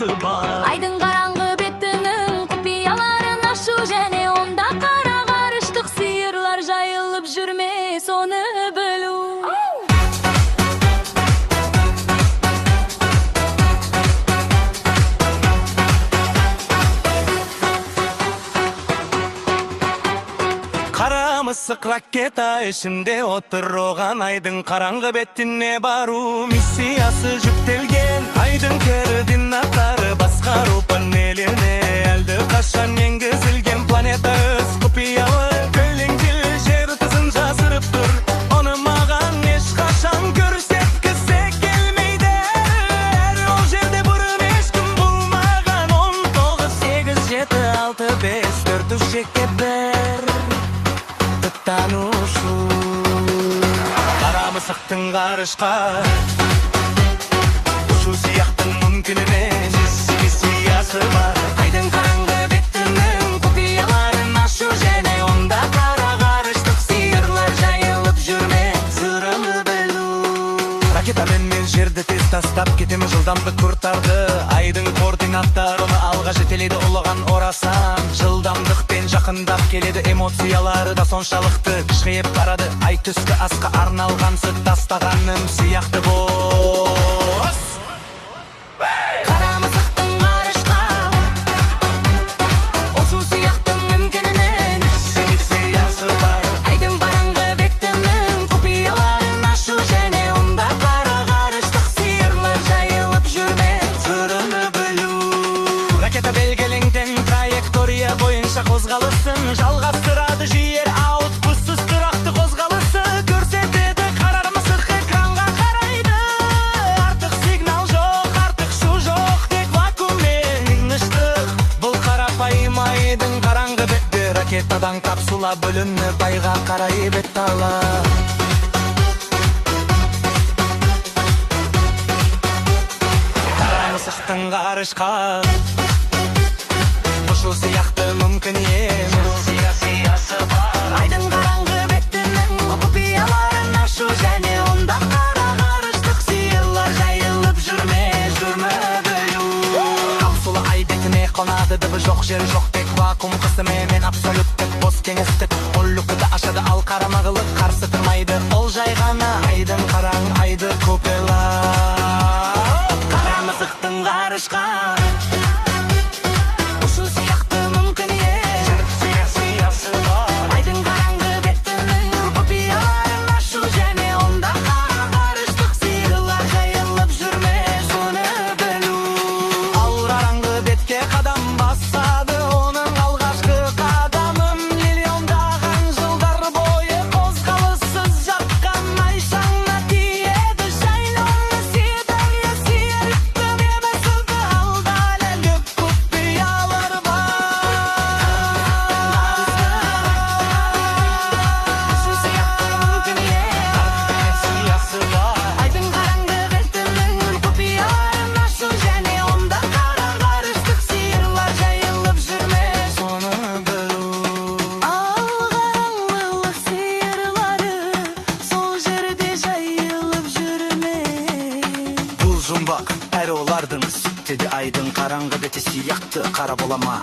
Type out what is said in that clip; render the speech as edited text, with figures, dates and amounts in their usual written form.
misiyası var. Айдын караңгы бетинин купияларын ашу және онда кара карыштык сыйырлар жайылып жүрме, соны бөлүү. Кара мысык ракета ишинде отурган, айдын караңгы бетине баруу миссиясы жүктелген. Айдын координаттары баскаруу панелине әлде качан энгизилген. Планета өз купиялы көлеңдил жер тызын жасырып тур. Оны маган эч качан көрсөткүсө келмейди. Ол жерде бурун эч ким булмаган. 19 8 7 6 5 4 3 2 1 танушу. Кара мысыктын карышка ушул сыяктын мүмкүн эмес миссиясы бар. Айдын караңгы бетинин купияларын ашу және онда кара карыштык сыйырлар жайылып жүрме, сырымы бөлүү. Ракета менен жерди тез тастап кетем, жылдамдык куртарды. Айдын координаттары оны алга жетелейди, улаган орасан жылдамдыкпен жакындап келеді. Эмоциялары да соншалықты кышкайып барады. Ай түскө аска арналган сүт тастаганым сыяктуу бос. Кара мысыктын карышка ушул сыяктын мүмкүн эмес миссиясы бар. Айдын караңгы бетинин купияларын ашу және онда кара карыштык сыйырлар жайылып жүрме, сырымы бөлүү. Ракета белгиленген траектория боюнча козголусын жалгастырады. Жер аутпуссуз турактуу козголусы көрсөтөдү. Карар мысык экранга карайды. Артык сигнал жок, артык шу жок, тек вакуум менен тынчтык. Бул карапайым айдын караңгы бетте ракетадан капсула бөлүнүп айга карай бет алат. Кара мысыктын карышка ушул сыяктуу мүмкүн эмес миссиясы бар. Айдын караңгы бетинин купияларын ашу және онда кара карыштык сыйырлар жайылып жүрме, жүрмө бөлүү. Капсула ай бетине конады, дыбы жок, жер жок, тек вакуум кысымы менен абсолюттук бос кеңестик. Оллукта ашады ал карамагылык, карсы турмайды ол жай гана. Айдын караң айды купелар. Кара мысыктын карышка Зумбак, әрі олардыңыз, деді айдың қараңғы беті сияқты қара болама.